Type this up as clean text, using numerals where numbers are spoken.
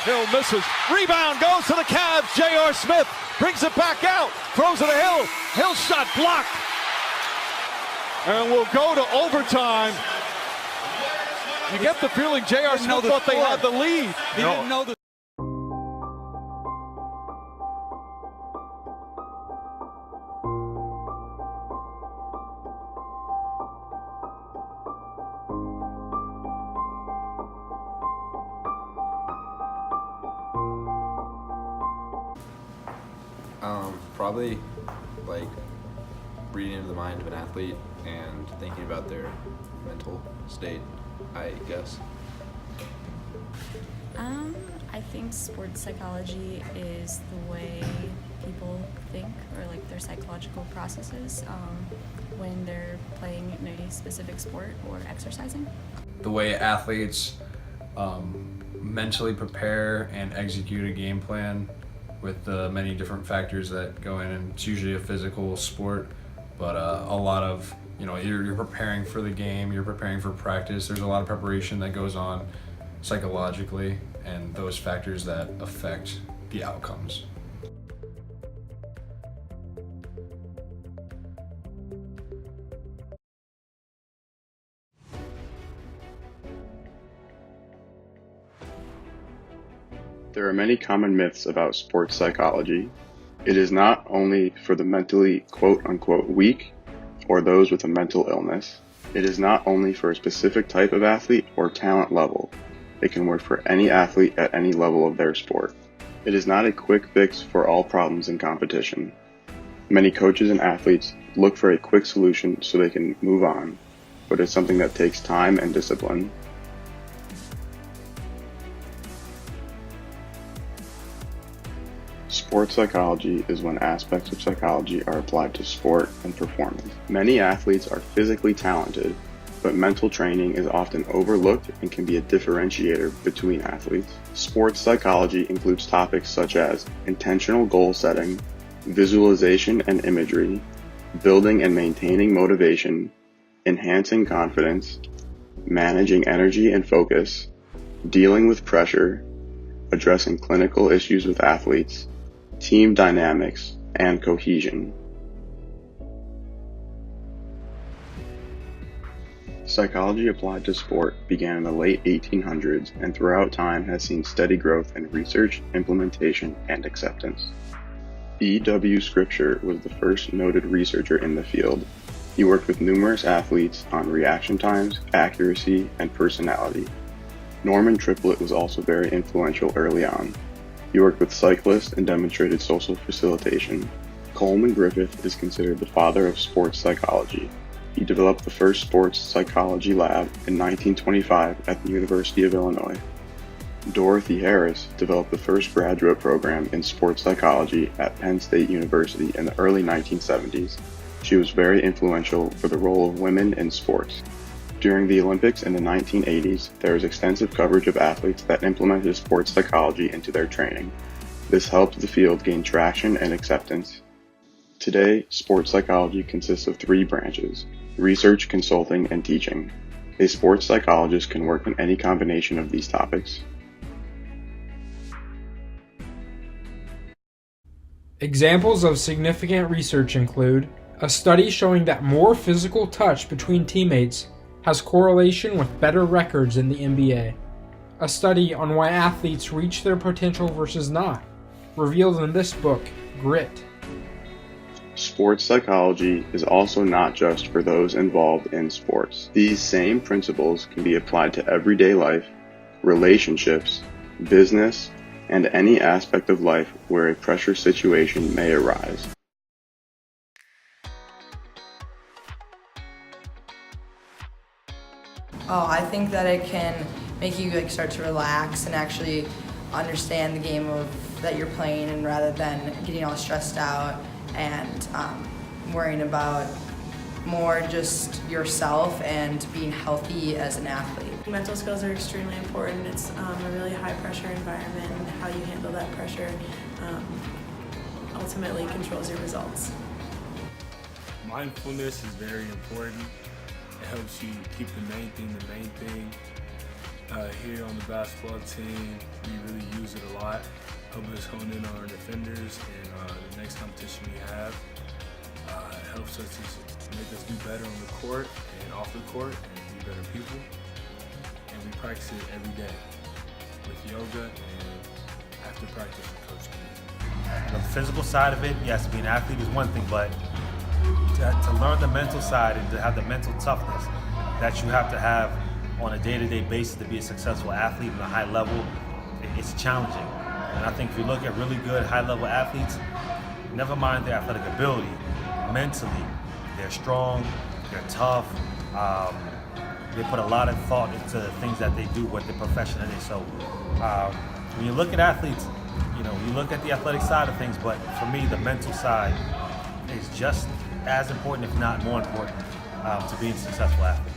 Hill misses. Rebound goes to the Cavs. J.R. Smith brings it back out. Throws it to Hill. Hill shot blocked. And we'll go to overtime. You get the feeling J.R. Smith thought they had the lead. He didn't know the Probably like reading into the mind of an athlete and thinking about their mental state, I guess. I think sports psychology is the way people think, or like their psychological processes when they're playing a specific sport or exercising. The way athletes mentally prepare and execute a game plan with the many different factors that go in, and it's usually a physical sport, but a lot of, you're preparing for the game, you're preparing for practice. There's a lot of preparation that goes on psychologically, and those factors that affect the outcomes. There are many common myths about sports psychology. It is not only for the mentally quote-unquote weak or those with a mental illness. It is not only for a specific type of athlete or talent level. It can work for any athlete at any level of their sport. It is not a quick fix for all problems in competition. Many coaches and athletes look for a quick solution so they can move on, but it's something that takes time and discipline. Sports psychology is when aspects of psychology are applied to sport and performance. Many athletes are physically talented, but mental training is often overlooked and can be a differentiator between athletes. Sports psychology includes topics such as intentional goal setting, visualization and imagery, building and maintaining motivation, enhancing confidence, managing energy and focus, dealing with pressure, addressing clinical issues with athletes, team dynamics, and cohesion. Psychology applied to sport began in the late 1800s and throughout time has seen steady growth in research, implementation, and acceptance. E.W. Scripture was the first noted researcher in the field. He worked with numerous athletes on reaction times, accuracy, and personality. Norman Triplett was also very influential early on. He worked with cyclists and demonstrated social facilitation. Coleman Griffith is considered the father of sports psychology. He developed the first sports psychology lab in 1925 at the University of Illinois. Dorothy Harris developed the first graduate program in sports psychology at Penn State University in the early 1970s. She was very influential for the role of women in sports. During the Olympics in the 1980s, there was extensive coverage of athletes that implemented sports psychology into their training. This helped the field gain traction and acceptance. Today, sports psychology consists of 3 branches: research, consulting, and teaching. A sports psychologist can work in any combination of these topics. Examples of significant research include a study showing that more physical touch between teammates has correlation with better records in the NBA. A study on why athletes reach their potential versus not, revealed in this book, Grit. Sports psychology is also not just for those involved in sports. These same principles can be applied to everyday life, relationships, business, and any aspect of life where a pressure situation may arise. I think that it can make you start to relax and actually understand the game that you're playing, and rather than getting all stressed out and worrying about more just yourself and being healthy as an athlete. Mental skills are extremely important. It's a really high pressure environment, and how you handle that pressure ultimately controls your results. Mindfulness is very important. It helps you keep the main thing. Here on the basketball team, we really use it a lot. Help us hone in on our defenders and the next competition we have. It helps us to make us do better on the court and off the court and be better people. And we practice it every day with yoga and after practice with Coach King. The physical side of it, yes, being an athlete is one thing, but to learn the mental side and to have the mental toughness that you have to have on a day-to-day basis to be a successful athlete at a high level, it's challenging. And I think if you look at really good high-level athletes, never mind their athletic ability, mentally, they're strong, they're tough, they put a lot of thought into the things that they do with their profession. And so when you look at athletes, you look at the athletic side of things, but for me, the mental side is just as important, if not more important, to being a successful athlete.